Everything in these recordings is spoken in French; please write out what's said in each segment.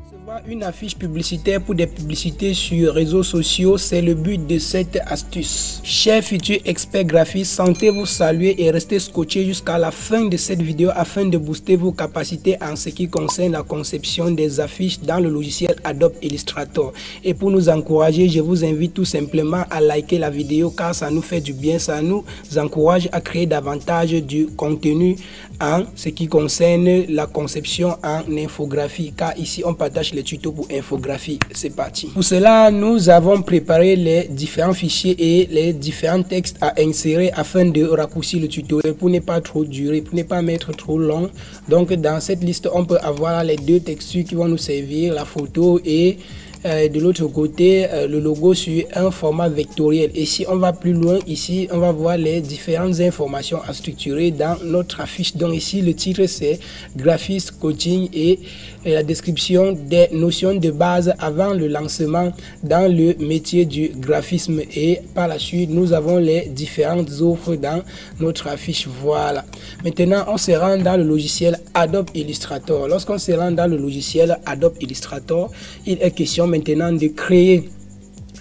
Recevoir une affiche publicitaire pour des publicités sur réseaux sociaux, c'est le but de cette astuce. Chers futurs experts graphistes, sentez-vous saluer et restez scotchés jusqu'à la fin de cette vidéo afin de booster vos capacités en ce qui concerne la conception des affiches dans le logiciel Adobe Illustrator. Et pour nous encourager, je vous invite tout simplement à liker la vidéo car ça nous fait du bien, ça nous encourage à créer davantage du contenu en ce qui concerne la conception en infographie, car ici on partage les tutos pour infographie. C'est parti. Pour cela, nous avons préparé les différents fichiers et les différents textes à insérer afin de raccourcir le tutoriel pour ne pas trop durer, pour ne pas mettre trop long. Donc dans cette liste, on peut avoir les deux textures qui vont nous servir, la photo et de l'autre côté le logo sur un format vectoriel. Et si on va plus loin, ici on va voir les différentes informations à structurer dans notre affiche. Donc ici le titre c'est graphiste coaching et la description des notions de base avant le lancement dans le métier du graphisme, et par la suite nous avons les différentes offres dans notre affiche. Voilà, maintenant on se rend dans le logiciel Adobe Illustrator. Lorsqu'on se rend dans le logiciel Adobe Illustrator, il est question maintenant de créer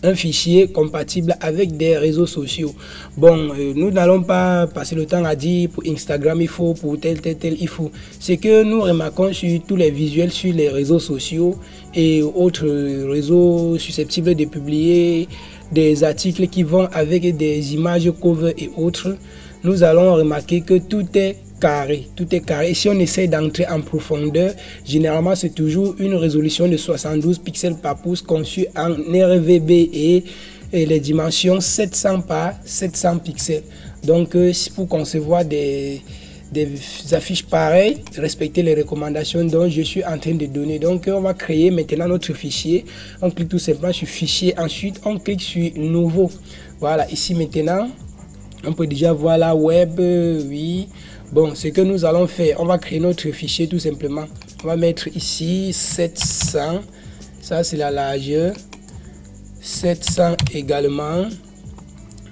un fichier compatible avec des réseaux sociaux. Bon, nous n'allons pas passer le temps à dire pour Instagram il faut, pour tel il faut. C'est que nous remarquons sur tous les visuels sur les réseaux sociaux et autres réseaux susceptibles de publier des articles qui vont avec des images cover et autres, nous allons remarquer que tout est carré, Et si on essaie d'entrer en profondeur, généralement c'est toujours une résolution de 72 pixels par pouce conçue en RVB et les dimensions 700 par 700 pixels. Donc pour concevoir des affiches pareilles, respecter les recommandations dont je suis en train de donner. Donc on va créer maintenant notre fichier. On clique tout simplement sur fichier, ensuite on clique sur nouveau. Voilà, ici maintenant on peut déjà voir la web, oui. Bon, ce que nous allons faire, on va créer notre fichier tout simplement. On va mettre ici 700, ça c'est la largeur, 700 également.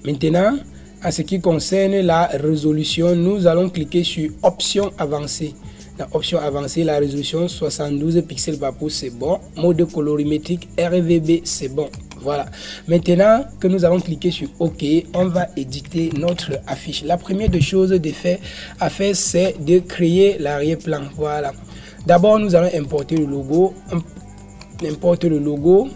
Maintenant, en ce qui concerne la résolution, nous allons cliquer sur option avancée. Dans option avancée, la résolution 72 pixels par pouce, c'est bon. Mode colorimétrique RVB, c'est bon. Voilà, maintenant que nous avons cliqué sur OK, on va éditer notre affiche. La première des choses à faire, c'est de créer l'arrière-plan. Voilà, d'abord nous allons importer le logo. On importe le logo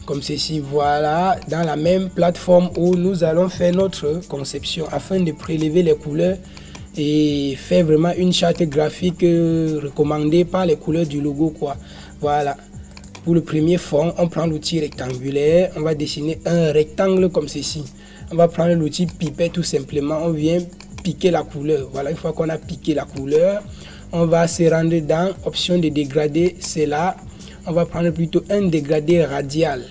comme ceci. Voilà, dans la même plateforme où nous allons faire notre conception afin de prélever les couleurs et faire vraiment une charte graphique recommandée par les couleurs du logo, quoi. Voilà. Pour le premier fond, on prend l'outil rectangulaire, on va dessiner un rectangle comme ceci. On va prendre l'outil pipette tout simplement, on vient piquer la couleur. Voilà, une fois qu'on a piqué la couleur, on va se rendre dans option de dégradé, c'est là. On va prendre plutôt un dégradé radial.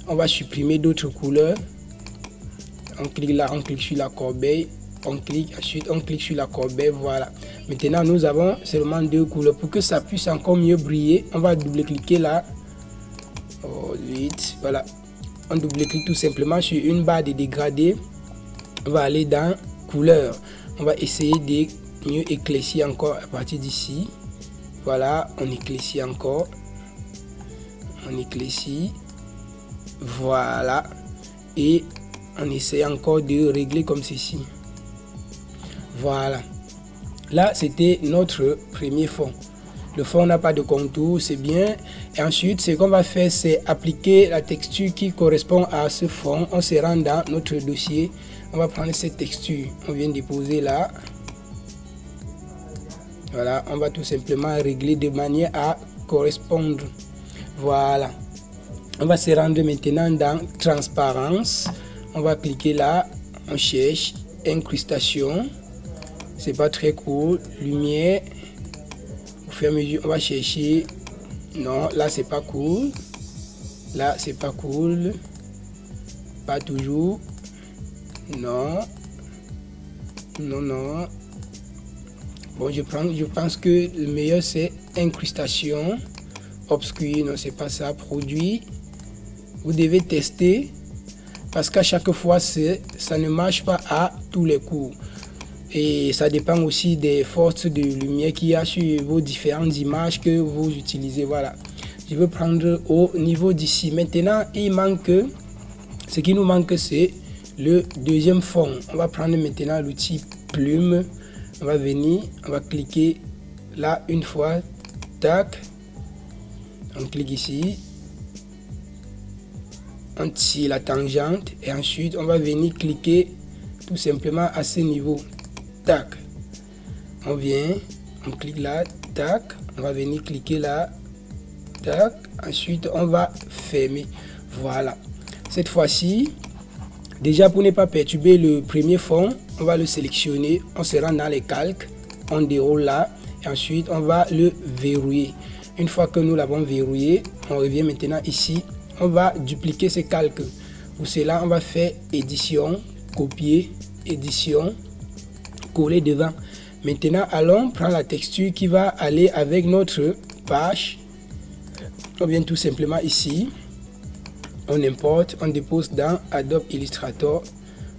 On va supprimer d'autres couleurs. On clique là, on clique sur la corbeille, ensuite on clique sur la corbeille. Voilà. Maintenant nous avons seulement deux couleurs. Pour que ça puisse encore mieux briller, on va double-cliquer là. Voilà, on double-clique tout simplement sur une barre de dégradé. On va aller dans couleur, on va essayer de mieux éclaircir encore à partir d'ici. Voilà, on éclaircit encore, on éclaircit, voilà, et on essaie encore de régler comme ceci. Voilà, là c'était notre premier fond. Le fond n'a pas de contour, c'est bien. Et ensuite, ce qu'on va faire, c'est appliquer la texture qui correspond à ce fond. On se rend dans notre dossier. On va prendre cette texture. On vient déposer là. Voilà, on va tout simplement régler de manière à correspondre. Voilà. On va se rendre maintenant dans transparence. On va cliquer là. On cherche incrustation. C'est pas très cool. Lumière. Au fur et à mesure, on va chercher. Non, là c'est pas cool. Là c'est pas cool. Pas toujours. Non. Non, non. Bon, je pense que le meilleur c'est incrustation. Obscur, non, c'est pas ça. Produit. Vous devez tester. Parce qu'à chaque fois, ça ne marche pas à tous les coups. Et ça dépend aussi des forces de lumière qu'il y a sur vos différentes images que vous utilisez. Voilà. Je veux prendre au niveau d'ici. Maintenant, il manque, ce qui nous manque, c'est le deuxième fond. On va prendre maintenant l'outil plume. On va venir, on va cliquer là une fois. Tac. On clique ici. On tire la tangente et ensuite on va venir cliquer tout simplement à ce niveau. Tac. On vient, on clique là. Tac. On va venir cliquer là. Tac. Ensuite on va fermer. Voilà. Cette fois-ci, déjà pour ne pas perturber le premier fond, on va le sélectionner. On se rend dans les calques. On déroule là. Et ensuite on va le verrouiller. Une fois que nous l'avons verrouillé, on revient maintenant ici. On va dupliquer ce calque. Pour cela, on va faire édition, copier, édition, coller devant. Maintenant, allons prendre la texture qui va aller avec notre page. On vient tout simplement ici. On importe, on dépose dans Adobe Illustrator.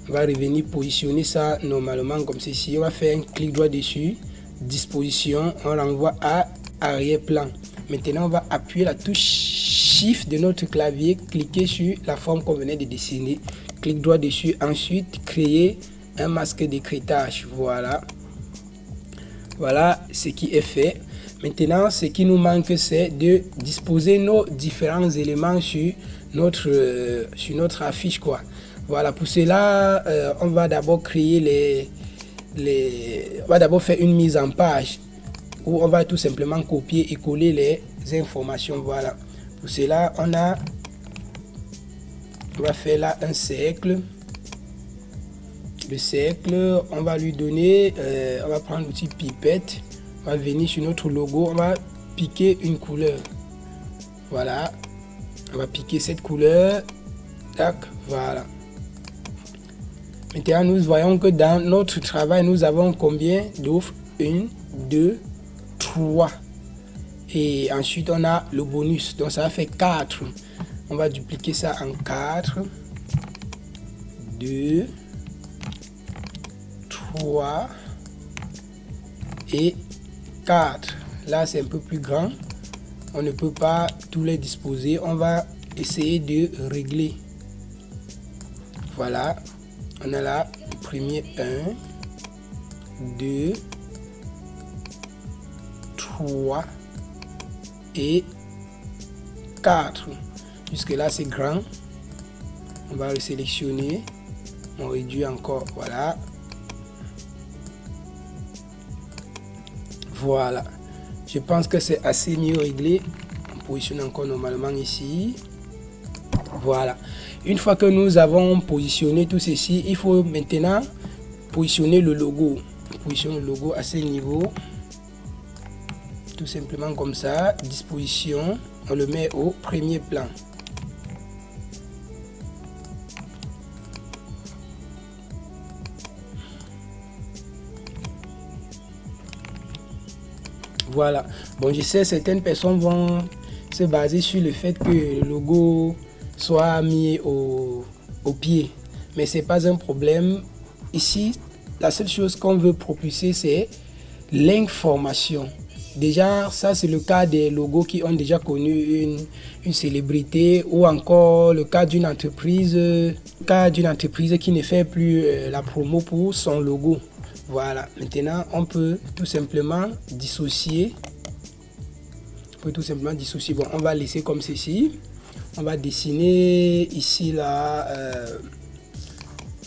On va revenir positionner ça normalement comme ceci. On va faire un clic droit dessus. Disposition, on renvoie à arrière-plan. Maintenant, on va appuyer la touche Shift de notre clavier, cliquer sur la forme qu'on venait de dessiner, clic droit dessus, ensuite créer un masque d'écrêtage. Voilà. Voilà ce qui est fait. Maintenant, ce qui nous manque, c'est de disposer nos différents éléments sur notre affiche, quoi. Voilà, pour cela, on va d'abord créer on va d'abord faire une mise en page où on va tout simplement copier et coller les informations. Voilà. Pour cela, on va faire là un cercle. Le cercle, on va lui donner, on va prendre l'outil pipette. On va venir sur notre logo, on va piquer une couleur. Voilà. On va piquer cette couleur. Tac, voilà. Maintenant, nous voyons que dans notre travail, nous avons combien d'offres? 1, 2, 3. Et ensuite, on a le bonus. Donc, ça fait 4. On va dupliquer ça en 4. 2, 3 et 4. Là, c'est un peu plus grand. On ne peut pas tous les disposer. On va essayer de régler. Voilà. On a là le premier 1, 2, 3 et 4. Jusque là c'est grand. On va le sélectionner. On réduit encore. Voilà. Voilà. Je pense que c'est assez mieux réglé. On positionne encore normalement ici. Voilà. Une fois que nous avons positionné tout ceci, il faut maintenant positionner le logo. On positionne le logo à ce niveau. Tout simplement comme ça. Disposition. On le met au premier plan. Voilà. Bon, je sais, certaines personnes vont se baser sur le fait que le logo soit mis au pied, mais c'est pas un problème. Ici, la seule chose qu'on veut propulser, c'est l'information. Déjà, ça c'est le cas des logos qui ont déjà connu une célébrité, ou encore le cas d'une entreprise, qui ne fait plus la promo pour son logo. Voilà. Maintenant, on peut tout simplement dissocier. Bon, on va laisser comme ceci. On va dessiner ici là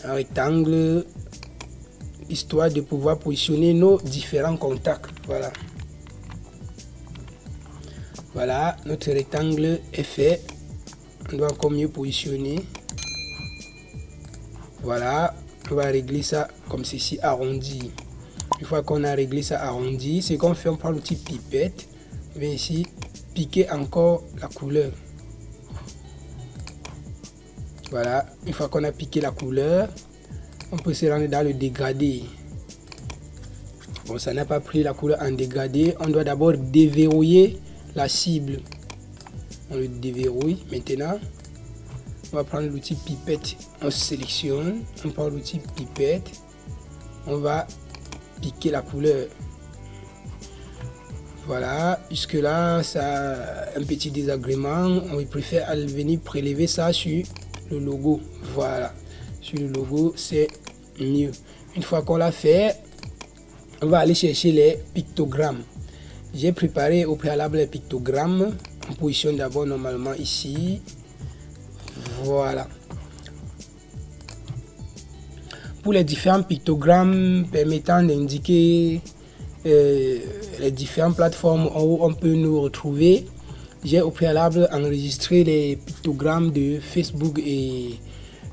un rectangle, histoire de pouvoir positionner nos différents contacts. Voilà. Voilà, notre rectangle est fait. On doit encore mieux positionner. Voilà, on va régler ça comme ceci, arrondi. Une fois qu'on a réglé ça arrondi, c'est qu'on fait, on prend l'outil pipette. On vient ici, piquer encore la couleur. Voilà, une fois qu'on a piqué la couleur, on peut se rendre dans le dégradé. Bon, ça n'a pas pris la couleur en dégradé. On doit d'abord déverrouiller la cible. On le déverrouille. Maintenant, on va prendre l'outil pipette. On sélectionne. On prend l'outil pipette. On va piquer la couleur. Voilà, jusque là, ça a un petit désagrément. On préfère aller venir prélever ça sur le logo. Voilà, sur le logo, c'est mieux. Une fois qu'on l'a fait, on va aller chercher les pictogrammes. J'ai préparé au préalable les pictogrammes. On positionne d'abord normalement ici. Voilà. Pour les différents pictogrammes permettant d'indiquer les différentes plateformes où on peut nous retrouver, j'ai au préalable enregistré les pictogrammes de Facebook et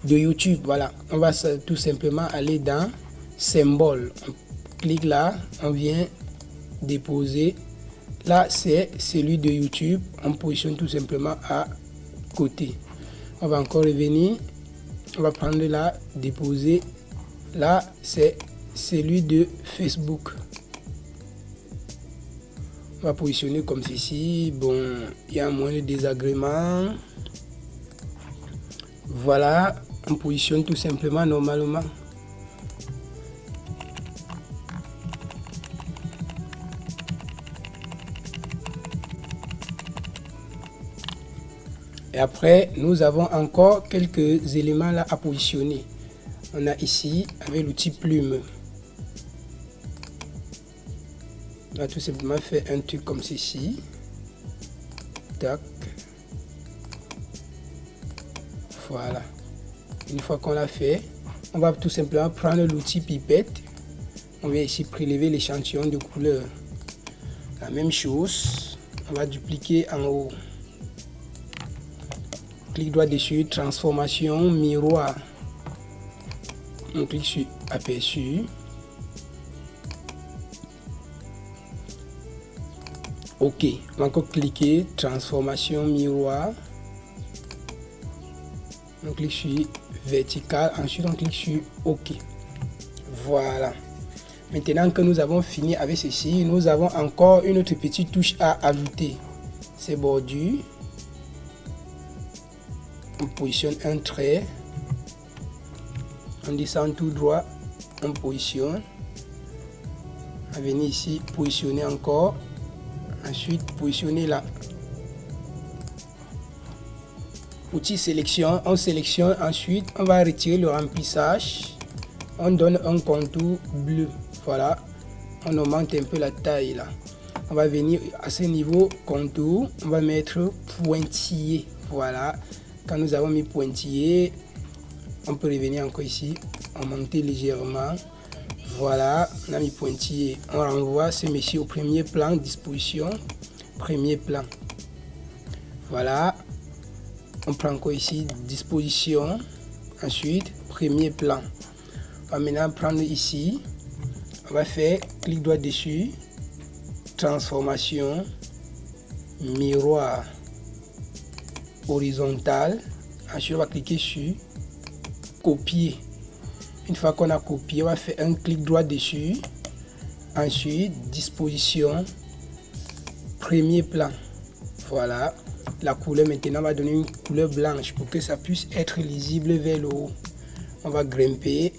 de YouTube. Voilà, on va tout simplement aller dans symbole. On clique là, on vient déposer. Là, c'est celui de YouTube. On positionne tout simplement à côté. On va encore revenir. On va prendre là, déposer. Là, c'est celui de Facebook. On va positionner comme ceci. Bon, il y a moins de désagréments. Voilà, on positionne tout simplement normalement. Et après, nous avons encore quelques éléments là à positionner. On a ici avec l'outil plume. On va tout simplement faire un truc comme ceci. Tac. Voilà. Une fois qu'on l'a fait, on va tout simplement prendre l'outil pipette. On va ici prélever l'échantillon de couleur. La même chose. On va dupliquer en haut. Clic droit dessus, transformation, miroir. On clique sur aperçu. OK. On va encore cliquer, transformation, miroir. On clique sur vertical. Ensuite, on clique sur OK. Voilà. Maintenant que nous avons fini avec ceci, nous avons encore une autre petite touche à ajouter. C'est bordure. On positionne un trait, on descend tout droit, on positionne, on va venir ici, positionner encore, ensuite positionner là. Outil sélection, on sélectionne, ensuite on va retirer le remplissage, on donne un contour bleu, voilà, on augmente un peu la taille là. On va venir à ce niveau contour, on va mettre pointillé, voilà. Quand nous avons mis pointillé, on peut revenir encore ici, augmenter légèrement. Voilà, on a mis pointillé. On renvoie ce monsieur au premier plan, disposition, premier plan. Voilà, on prend encore ici, disposition, ensuite premier plan. On va maintenant prendre ici, on va faire clic droit dessus, transformation, miroir. Horizontal. Ensuite on va cliquer sur copier. Une fois qu'on a copié, on va faire un clic droit dessus, ensuite disposition, premier plan. Voilà, la couleur maintenant va donner une couleur blanche pour que ça puisse être lisible vers le haut. On va grimper.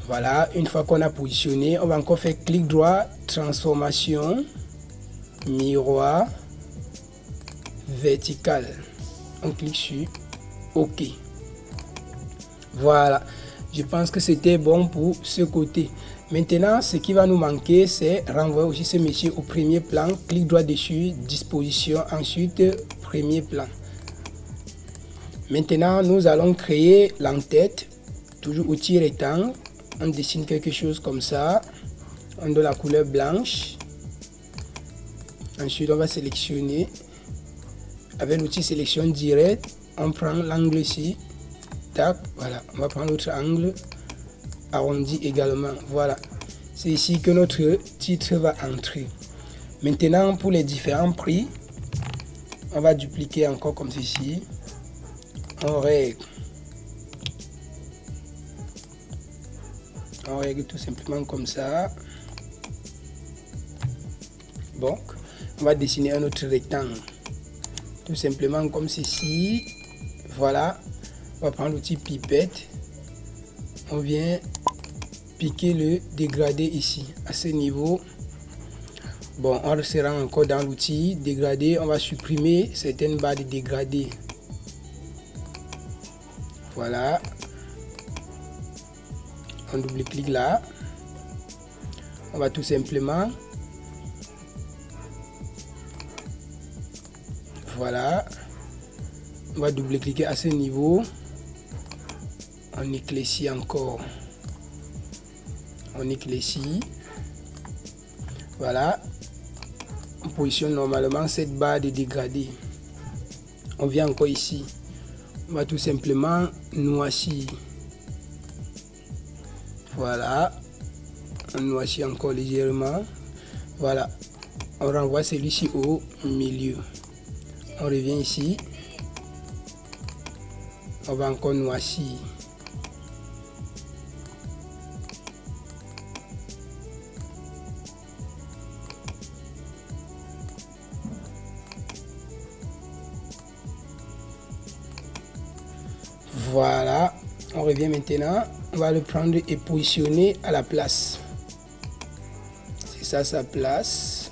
Voilà, une fois qu'on a positionné, on va encore faire clic droit, transformation, miroir, vertical. On clique sur OK. Voilà, je pense que c'était bon pour ce côté. Maintenant, ce qui va nous manquer, c'est renvoyer aussi ce monsieur au premier plan. Clic droit dessus, disposition, ensuite premier plan. Maintenant, nous allons créer l'entête. Toujours outil rectangle. On dessine quelque chose comme ça. On donne la couleur blanche. Ensuite, on va sélectionner. Avec l'outil sélection direct, on prend l'angle ici. Tac, voilà. On va prendre l'autre angle. Arrondi également. Voilà. C'est ici que notre titre va entrer. Maintenant, pour les différents prix, on va dupliquer encore comme ceci. On règle. On règle tout simplement comme ça. Donc, on va dessiner un autre rectangle. Tout simplement comme ceci. Voilà. On va prendre l'outil pipette. On vient piquer le dégradé ici, à ce niveau. Bon, on se rend encore dans l'outil dégradé. On va supprimer certaines barres de dégradé. Voilà. On double-clique là. On va tout simplement, voilà, on va double-cliquer à ce niveau. On éclaircit encore. On éclaircit. Voilà. On positionne normalement cette barre de dégradé. On vient encore ici. On va tout simplement noircir. Voilà. On noircit encore légèrement. Voilà. On renvoie celui-ci au milieu. On revient ici. On va encore noircir. Voilà. On revient maintenant. On va le prendre et positionner à la place. C'est ça sa place.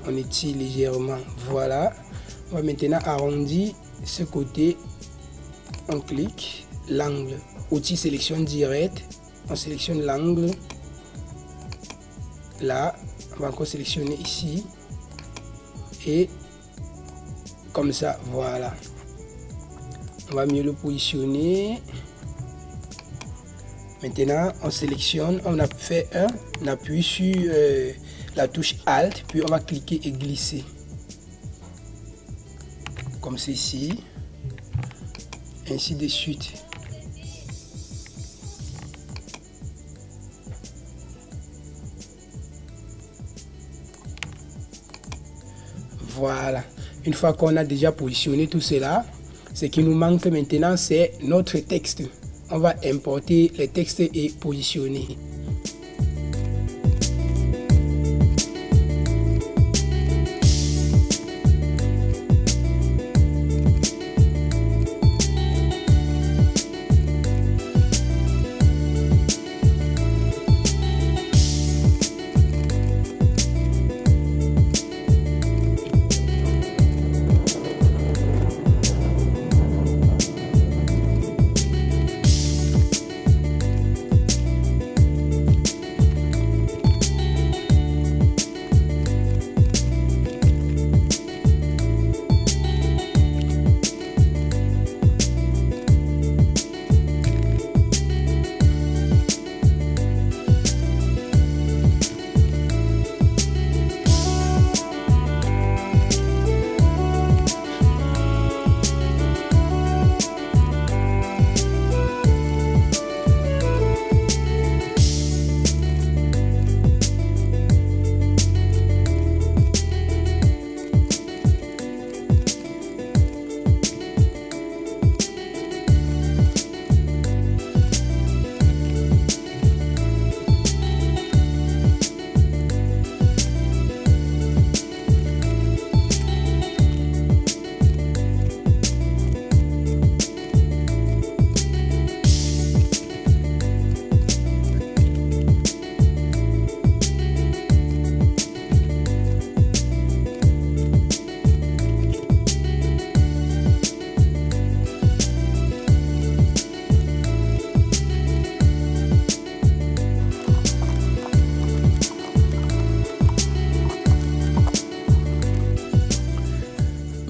On étire légèrement. Voilà. On va maintenant arrondir ce côté. On clique. L'angle. Outil sélection direct. On sélectionne l'angle. Là. On va encore sélectionner ici. Et comme ça. Voilà. On va mieux le positionner. Maintenant, on sélectionne, on a fait on appuie sur la touche Alt, puis on va cliquer et glisser. Comme ceci. Ainsi de suite. Voilà. Une fois qu'on a déjà positionné tout cela, ce qui nous manque maintenant, c'est notre texte. On va importer les textes et positionner.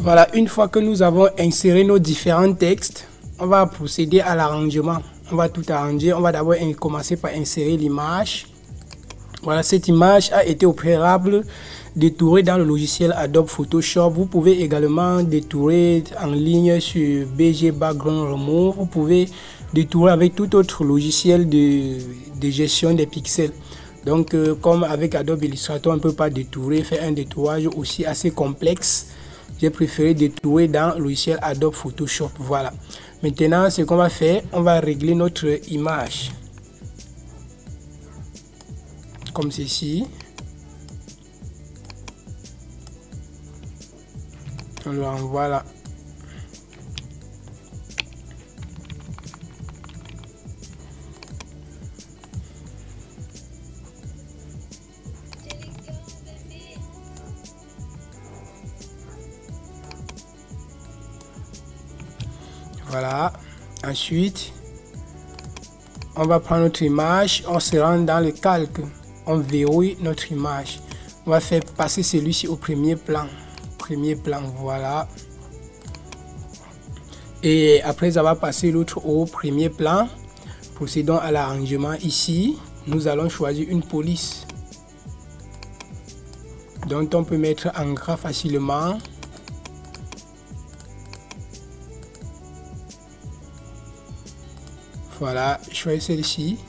Voilà, une fois que nous avons inséré nos différents textes, on va procéder à l'arrangement. On va tout arranger. On va d'abord commencer par insérer l'image. Voilà, cette image a été au préalable détourée dans le logiciel Adobe Photoshop. Vous pouvez également détourer en ligne sur BG Background Remove. Vous pouvez détourer avec tout autre logiciel de gestion des pixels. Donc, comme avec Adobe Illustrator, on ne peut pas détourer, faire un détourage aussi assez complexe. J'ai préféré détourer dans le logiciel Adobe Photoshop. Voilà. Maintenant, ce qu'on va faire, on va régler notre image. Comme ceci. On le renvoie là. Voilà. Ensuite, on va prendre notre image, on se rend dans le calque, on verrouille notre image. On va faire passer celui-ci au premier plan. Voilà. Et après avoir passé l'autre au premier plan, procédons à l'arrangement. Ici, nous allons choisir une police dont on peut mettre en gras facilement. Voilà, choisir celle-ci.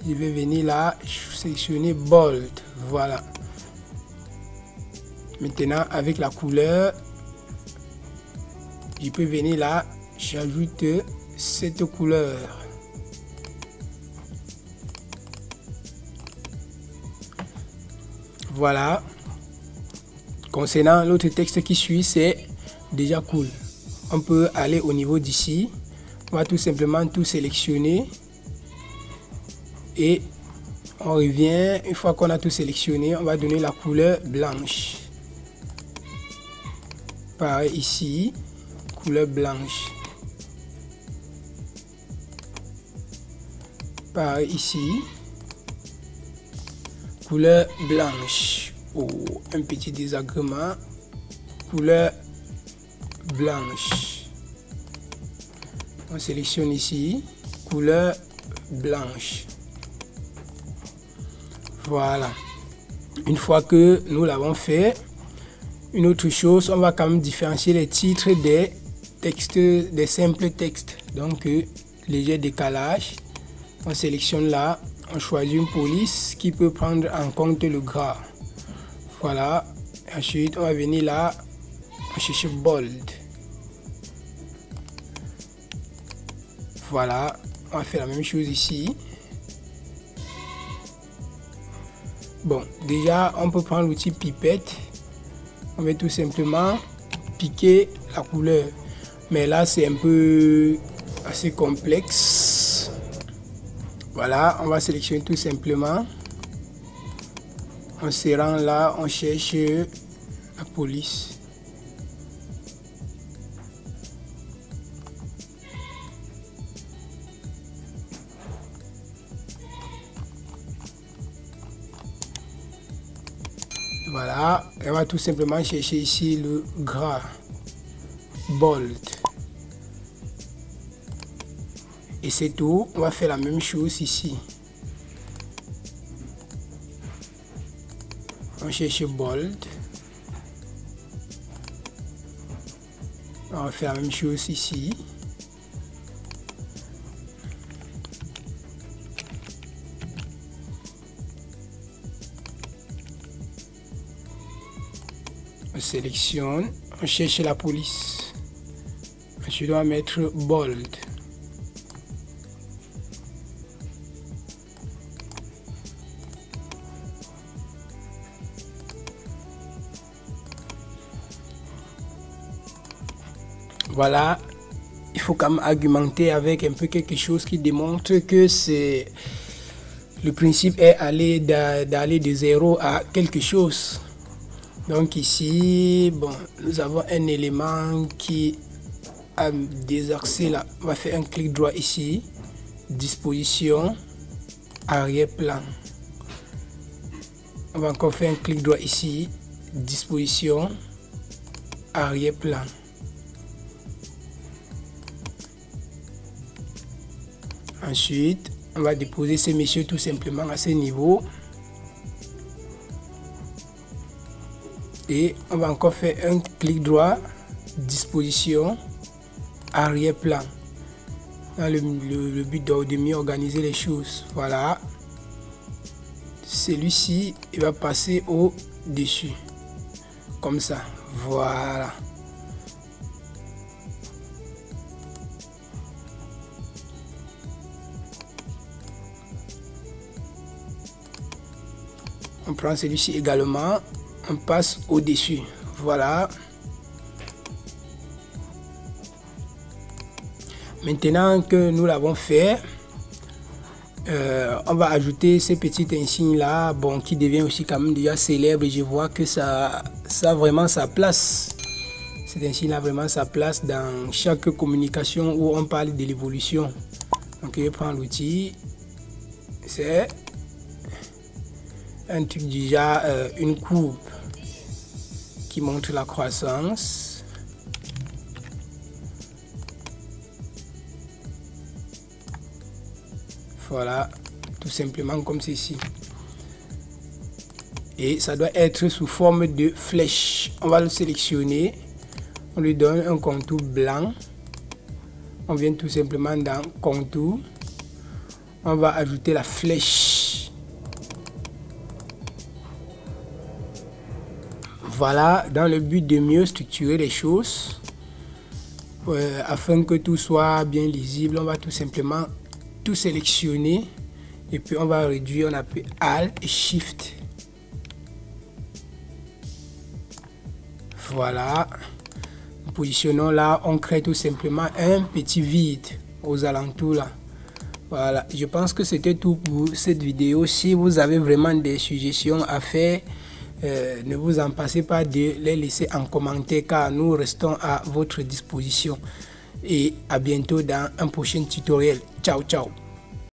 Je vais venir là, sélectionner bold. Voilà. Maintenant, avec la couleur, je peux venir là, j'ajoute cette couleur. Voilà. Concernant l'autre texte qui suit, c'est déjà cool. On peut aller au niveau d'ici. On va tout simplement tout sélectionner. Et on revient. Une fois qu'on a tout sélectionné, on va donner la couleur blanche. Pareil ici, couleur blanche. Pareil ici, couleur blanche. Oh, un petit désagrément. Couleur blanche. On sélectionne ici, couleur blanche. Voilà. Une fois que nous l'avons fait, une autre chose, on va quand même différencier les titres des textes, des simples textes. Donc, léger décalage. On sélectionne là, on choisit une police qui peut prendre en compte le gras. Voilà. Ensuite, on va venir là, on cherche bold. Voilà. On va faire la même chose ici. Bon, déjà, on peut prendre l'outil pipette. On va tout simplement piquer la couleur. Mais là, c'est un peu assez complexe. Voilà, on va sélectionner tout simplement. En serrant là, on cherche la police. Voilà, on va tout simplement chercher ici le gras, bold. Et c'est tout. On va faire la même chose ici. On cherche bold. On va faire la même chose ici. On sélectionne, on cherche la police. Je dois mettre bold. Voilà, il faut quand même argumenter avec un peu quelque chose qui démontre que c'est le principe est d'aller de 0 à quelque chose. Donc ici, bon, nous avons un élément qui a des accès là. On va faire un clic droit ici, disposition, arrière-plan. On va encore faire un clic droit ici, disposition, arrière-plan. Ensuite, on va déposer ces messieurs tout simplement à ce niveau. Et on va encore faire un clic droit, disposition, arrière-plan. Dans le but de mieux organiser les choses. Voilà. Celui-ci, il va passer au-dessus. Comme ça. Voilà. On prend celui-ci également. On passe au-dessus. Voilà. Maintenant que nous l'avons fait, on va ajouter ces petits insignes là, bon, qui devient aussi quand même déjà célèbre. Je vois que ça a vraiment sa place. Cet insigne là vraiment sa place dans chaque communication où on parle de l'évolution. Donc je prends l'outil, c'est un truc déjà, une courbe qui montre la croissance. Voilà, tout simplement comme ceci. Et ça doit être sous forme de flèche. On va le sélectionner, on lui donne un contour blanc. On vient tout simplement dans contour, on va ajouter la flèche. Voilà, dans le but de mieux structurer les choses, afin que tout soit bien lisible, on va tout simplement tout sélectionner et puis on va réduire, on appuie Alt et Shift. Voilà, nous positionnons là, on crée tout simplement un petit vide aux alentours là. Voilà, je pense que c'était tout pour cette vidéo. Si vous avez vraiment des suggestions à faire, ne vous en passez pas de les laisser en commentaire car nous restons à votre disposition. Et à bientôt dans un prochain tutoriel. Ciao, ciao.